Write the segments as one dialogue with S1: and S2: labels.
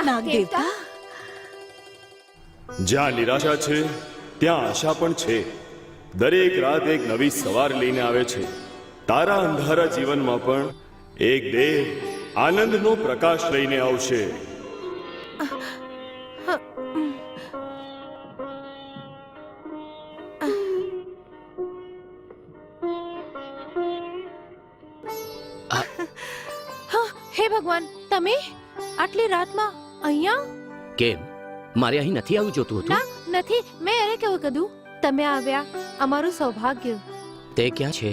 S1: નાગ દેવતા.
S2: જ્યાં નિરાશા છે ત્યાં આશા પણ છે. દરેક રાત એક નવી સવાર લઈને આવે છે. તારા અંધારા જીવનમાં પણ એક દેવ આનંદનો પ્રકાશ લઈને આવશે.
S1: હે ભગવાન, તમે આટલી રાતમાં અહીંયા?
S3: કેમ, મારે અહીં નથી આવવું જોતું હતું?
S1: ના, નથી. મેં અરે કેવું કીધું? તમે આવ્યા અમારું સૌભાગ્ય.
S3: તે ક્યાં છે?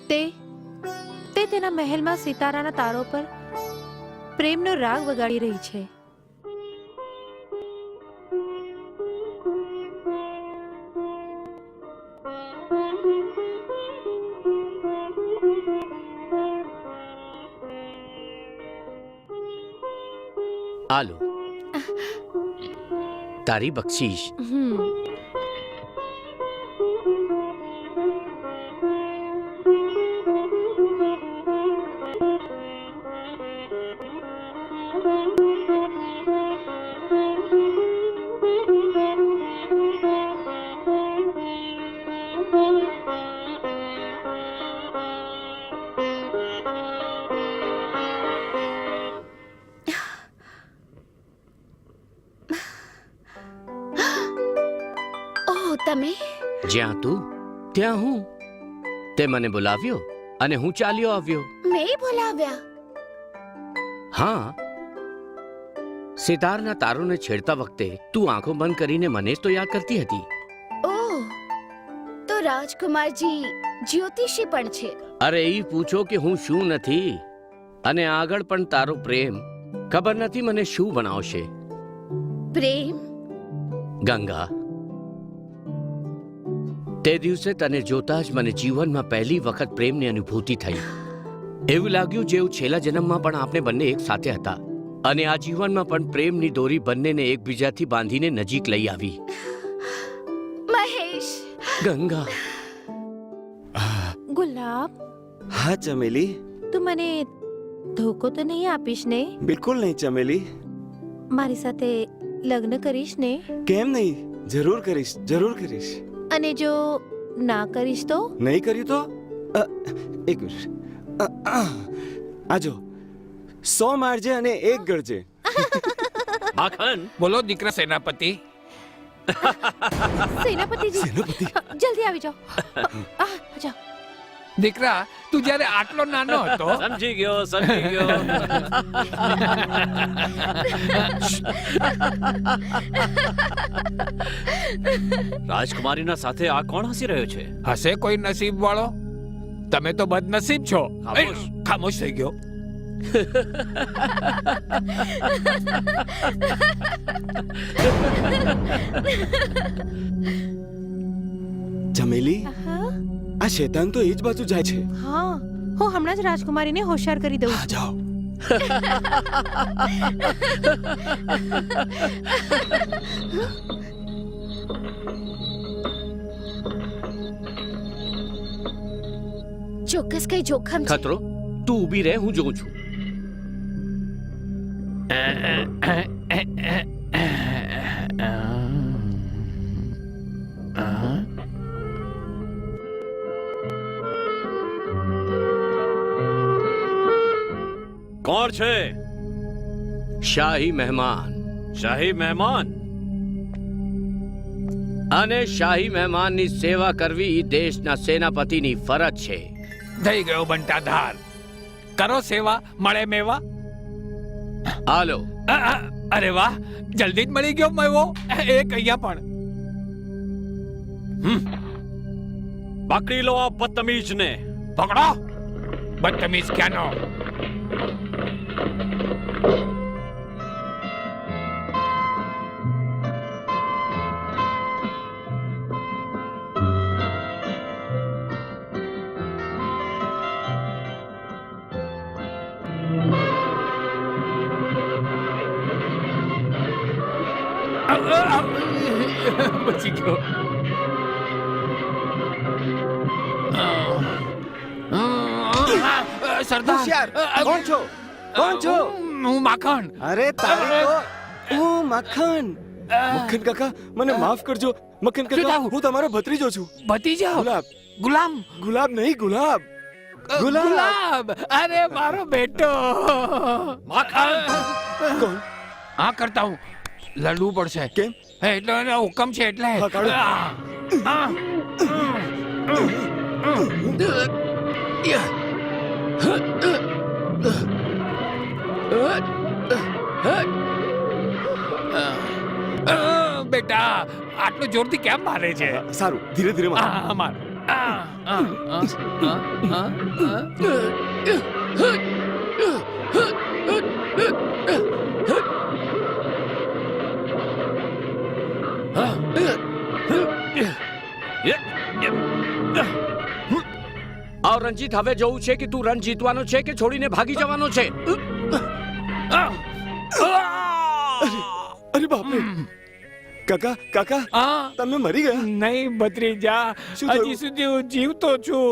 S1: તે તેના મહેલમાં સિતારાના તારો પર પ્રેમનો રાગ વગાડી રહી છે.
S3: આલો, તારી બક્ષીશ.
S4: તમે?
S3: જ્યાં તું ત્યાં હું. તે મને બોલાવ્યો અને હું ચાલ્યો આવ્યો.
S4: મેં બોલાવ્યા?
S3: હા, સિતારના તારોને છેડતા વખતે તું આંખો બંધ કરીને મને જ તો યાદ કરતી હતી.
S4: ઓહ, તો રાજકુમારજી જ્યોતિષી પણ છે?
S3: અરે એ પૂછો કે હું શું નથી, અને આગળ પણ તારો પ્રેમ ખબર નથી મને શું બનાવશે.
S4: પ્રેમ?
S3: ગંગા, તે દિવસે તને જોતા જ મને જીવનમાં પહેલી વખત પ્રેમની અનુભૂતિ થઈ. એવું લાગ્યું જેવું છેલ્લા જન્મમાં પણ આપણે બંને એક સાથે હતા, અને આ જીવનમાં પણ પ્રેમની દોરી બંનેને એકબીજાથી બાંધીને નજીક લઈ આવી.
S4: મહેશ!
S3: ગંગા!
S1: ગુલાબ,
S5: હા ચમેલી.
S1: તું મને ધોકો તો નહીં આપીશ ને?
S5: બિલકુલ નહીં ચમેલી.
S1: મારી સાથે લગ્ન કરીશ ને?
S5: કેમ નહીં, જરૂર કરીશ, જરૂર કરીશ.
S1: અને જો ના કરીશ તો?
S5: નહીં કર્યું તો? એક મિનિટ. આજો 100 મારજે અને 1 ગળજે.
S3: માખન!
S6: બોલો દીકરા સેનાપતિ.
S1: સેનાપતિજી, જલ્દી આવી જાઓ. જાઓ.
S6: દીકરા, તું જ્યારે આટલો નાનો હતો.
S3: સમજી ગયો, સમજી ગયો.
S7: રાજકુમારીના સાથે આ કોણ હસી રહ્યો છે?
S6: હશે કોઈ નસીબ વાળો? તમે તો બદનસીબ છો.
S7: ખામોશ.
S6: ખામોશ થઈ ગયો.
S5: ચમેલી,
S1: હા
S5: આ શેતાન તો એ જ બાજુ જાય છે.
S1: હા, હું હમણાં જ રાજકુમારીને હોશિયાર કરી દઉં.
S5: હા, જાઓ.
S4: ચોક્કસ કઈ જોખમ છે?
S3: ખતરો? તું ઊભી રહે, હું જોઉં છું.
S7: કોણ છે?
S3: શાહી મહેમાન.
S7: શાહી મહેમાન?
S3: અને શાહી મહેમાનની સેવા કરવી એ દેશના સેનાપતિની ફરજ છે.
S6: થઈ ગયો બંટાધાર. કરો સેવા, મળે મેવા.
S3: હાલો.
S6: અરે વાહ, જલ્દી જ મળી ગયો મેવો. એક અહીંયા પણ.
S7: પકડી લો આ બદતમીજને.
S6: પકડો. બદતમીજ ક્યાંનો? બચી ગયો. સરદાર,
S5: કોણ છો? કોણ છો?
S6: હું માખણ.
S5: અરે તારી તો હું મક્ખન. મક્ખન કાકા મને માફ કરજો. મક્ખન
S6: શું
S5: કાકા
S6: થયું?
S5: હું તમારો ભત્રીજો છું.
S6: ભતીજા.
S5: ગુલાબ
S6: ગુલામ.
S5: ગુલાબ નહીં ગુલાબ. ગુલાબ.
S6: ગુલાબ. અરે મારો બેટો.
S7: માખણ.
S5: કોણ?
S6: હા કરતા હું લડવું પડશે.
S5: કેમ?
S6: હે, એટલે એનો હુકમ છે એટલે.
S5: હા, કાઢો.
S6: બેટા આટલું જોરથી કેમ મારે છે?
S5: સારું ધીરે ધીરે મારો.
S6: માર.
S3: આ રણજીત હવે જોવું છે કે તું રણ જીતવાનો છે કે છોડીને ભાગી જવાનો છે.
S5: અરે બાપરે. કાકા કાકા તમે મરી ગયા.
S6: નહીં ભત્રીજા,
S5: શું થયું?
S6: હજી સુધી હું જીવતો છું.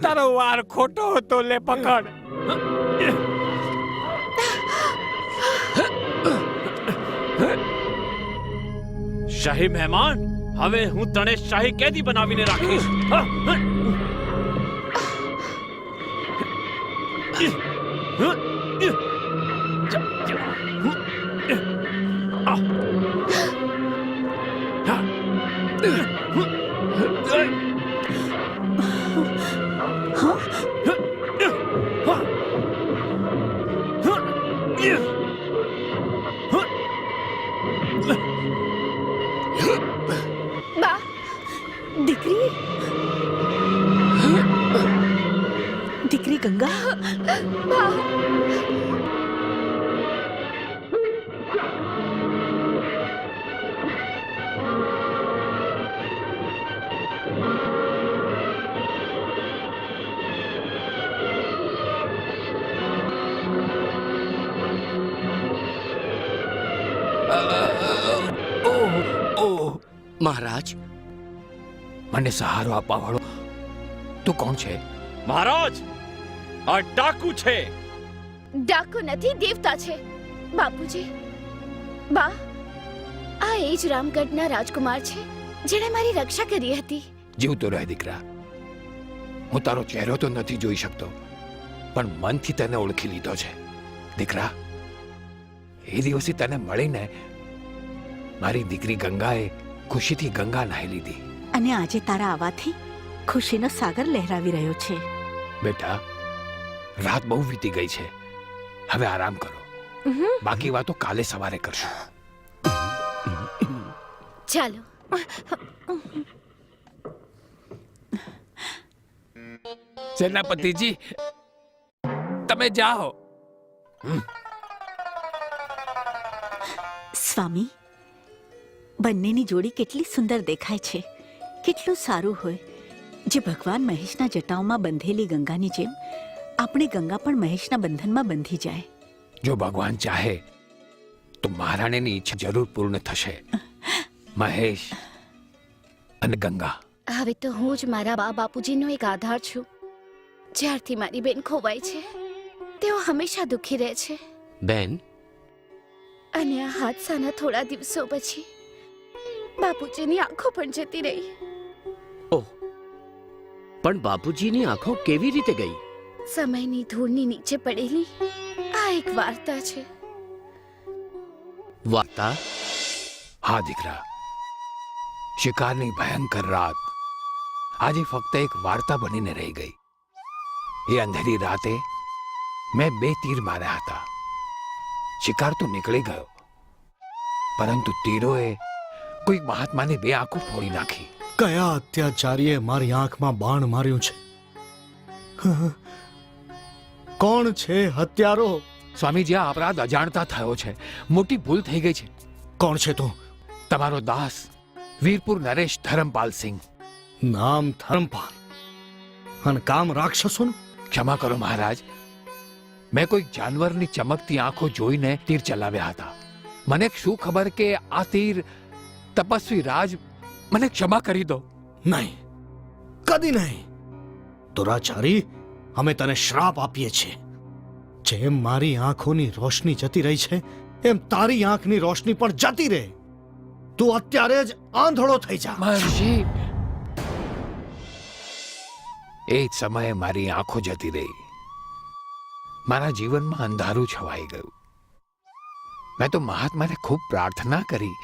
S6: તારો વાર ખોટો હતો. લે પકડ.
S7: શાહી મહેમાન, હવે હું તને શાહી કેદી બનાવીને રાખીશ. હા, હા.
S4: બા,
S8: દીકરી દીકરી ગંગા.
S4: બા.
S3: મહારાજ,
S6: મને સહારો આપવા વાળો તું કોણ છે?
S7: મહારાજ, આ ડાકુ છે.
S4: ડાકુ નથી, દેવતા છે. બાપુજી, બા, આ એ જ રામગઢના રાજકુમાર છે જેણે મારી રક્ષા કરી હતી.
S6: જીવતો રહે દીકરા. હું તારો ચહેરો તો નથી જોઈ શકતો, પણ મનથી તને ઓળખી લીધો છે. દીકરા, એ દિવસે તને મળીને મારી દીકરી ગંગાએ ખુશીથી ગંગા નાહી લીધી.
S8: અને આજે તારા આવવાથી ખુશીનો સાગર લહેરાવી રહ્યો છે.
S6: બેટા, રાત બહુ વીતી ગઈ છે. હવે આરામ કરો. બાકી વાતો કાલે સવારે કરશું.
S4: ચાલો.
S6: સેનાપતિજી, તમે જાઓ.
S8: સ્વામી, બંનેની જોડી કેટલી સુંદર દેખાય છે. કેટલું સારું હોય જે ભગવાન મહેશના જટાઓમાં બંધેલી ગંગાની જેમ આપણે ગંગા પણ મહેશના બંધનમાં બંધી જાય.
S6: જો ભગવાન ચાહે તો મહારાણીની ઈચ્છા જરૂર પૂર્ણ થશે. મહેશ અને ગંગા.
S4: હવે તો હું જ મારા બા બાપુજીનો એક આધાર છું. જ્યારથી મારી બેન ખોવાઈ છે, તેઓ હંમેશા દુખી રહે છે.
S3: બેન,
S4: અને આ હાદસાના થોડા દિવસો પછી બાપુજીની આંખો પણ જતી રહી.
S3: ઓહ, પણ બાપુજીની આંખો કેવી રીતે ગઈ?
S4: સમયની ધૂળની નીચે પડેલી આ એક વાર્તા છે.
S3: વાર્તા?
S6: હા દીકરા, શિકારની ભયંકર રાત આજે ફક્ત એક વાર્તા બનીને રહી ગઈ. એ અંધેરી રાતે મેં 2 તીર માર્યા હતા. શિકાર તો નીકળી ગયો, પરંતુ તીરોએ કોઈ મહાત્માની 2 આંખો ફોડી નાખી.
S9: કયા અત્યાચારીએ મારી આંખમાં બાણ માર્યું છે? કોણ છે હત્યારો?
S6: સ્વામીજી, આ અપરાધ અજાણતા થયો છે. મોટી ભૂલ થઈ ગઈ છે.
S9: કોણ છે તું?
S6: તમારો દાસ વીરપુર નરેશ ધરમપાલસિંહ.
S9: નામ ધર્મપાલ અને કામ રાક્ષસોનું?
S6: ક્ષમા કરો મહારાજ, મેં કોઈ જાનવરની ચમકતી આંખો જોઈને તીર ચલાવ્યા હતા. મને શું ખબર કે આ તીર તપસ્વી રાજ. મને ક્ષમા કરી દો.
S9: નહીં, કદી નહીં. દુરાચારી, અમે તને શ્રાપ આપીએ છીએ. જેમ મારી આંખોની રોશની જતી રહી છે એમ તારી આંખની રોશની પણ જતી રહે. તું અત્યારે જ આંધળો થઈ જા.
S6: મહર્ષિ, એ જ સમયે મારી આંખો જતી રહી. મારા જીવનમાં અંધારું છવાઈ ગયું. મેં તો મહાત્માને ખૂબ પ્રાર્થના કરી,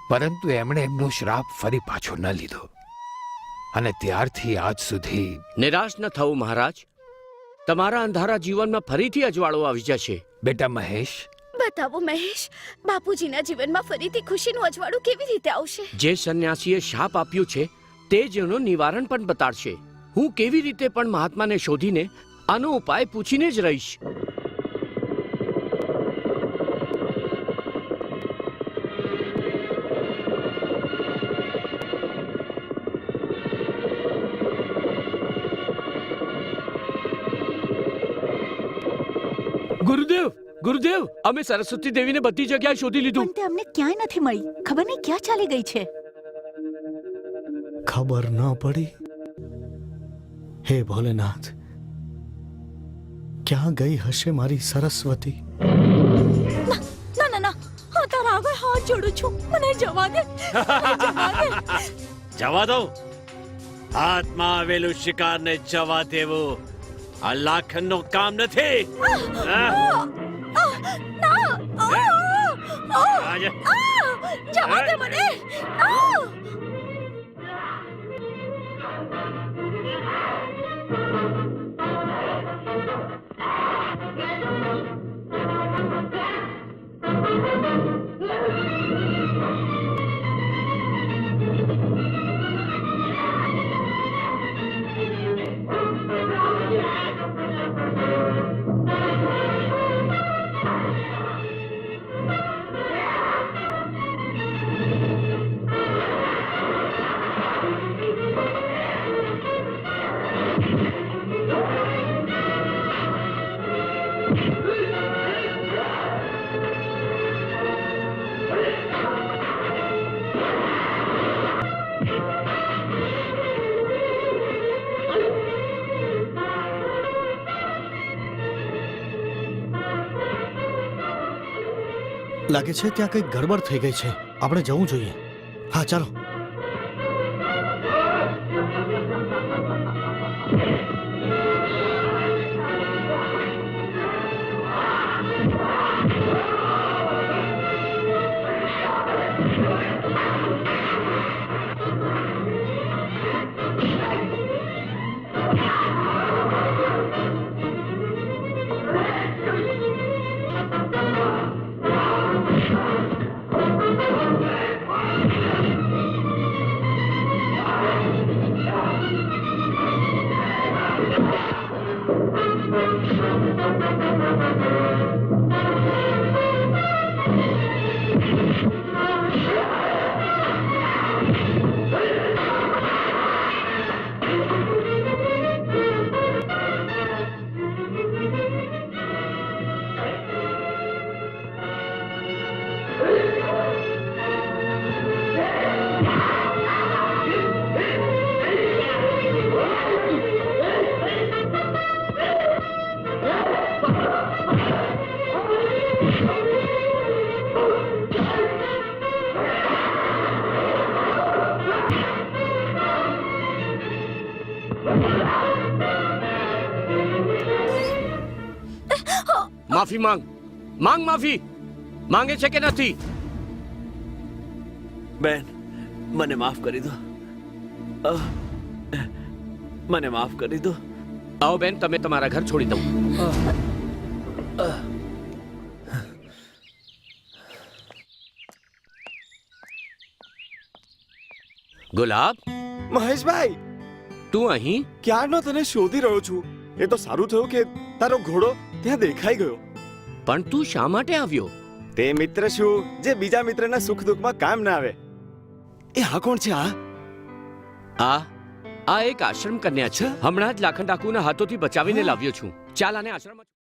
S6: પરંતુ એમણે એમનો શ્રાપ ફરી પાછો ન લીધો, અને ત્યારથી આજ સુધી.
S3: નિરાશ ન થવું મહારાજ. તમારા અંધારા જીવનમાં ફરીથી અજવાળો આવી જશે.
S6: બેટા મહેશ,
S4: બતાવો મહેશ, બાપુજીના જીવનમાં ફરીથી ખુશીનું અજવાળું કેવી રીતે આવશે?
S3: જે સંન્યાસીએ શાપ આપ્યું છે તે જ એનું નિવારણ પણ બતાડશે. હું કેવી રીતે પણ મહાત્માને શોધીને આનો ઉપાય પૂછીને જ રહીશ. ગુરુદેવ, ગુરુદેવ, અમે સરસ્વતી દેવીને બધી જગ્યાએ શોધી લીધું,
S8: પણ તે અમને ક્યાંય નથી મળી. ખબર નહીં ક્યાં ચાલી ગઈ છે.
S9: ખબર ન પડી. હે ભોલેનાથ, ક્યાં ગઈ હશે મારી સરસ્વતી?
S8: ના ના ના, હું તારા આગળ હાથ જોડું છું. મને જવા દે.
S7: જવા દો. હાથમાં આવેલું શિકારને જવા દેવું આ લાખનનું કામ નથી. હા? આજે.
S8: જવા દે મને.
S9: લાગે છે ત્યાં કંઈક ગડબડ થઈ ગઈ છે. આપણે જવું જોઈએ. હા ચાલો.
S3: માફી માંગ. માંગ માફી. માંગે છે કે નથી?
S7: બેન, મને માફ કરી દો. મને માફ કરી દો.
S3: આવો બેન, તમે તમારા ઘર છોડી દઉં. ગુલાબ,
S5: મહેશભાઈ,
S3: તું અહીં?
S5: ક્યારનો તને શોધી રહ્યો છું. એ તો સારું થયું કે તારો ઘોડો ત્યાં દેખાઈ ગયો.
S3: પણ તું શા માટે આવ્યો?
S5: તે મિત્ર શું જે બીજા મિત્રના સુખ દુઃખમાં કામ ના આવે. એ આ કોણ છે?
S3: આ એક આશ્રમ કન્યા છે. હમણાં જ લાખન ડાકુના હાથોથી બચાવીને લાવ્યો છું. ચાલ આને આશ્રમ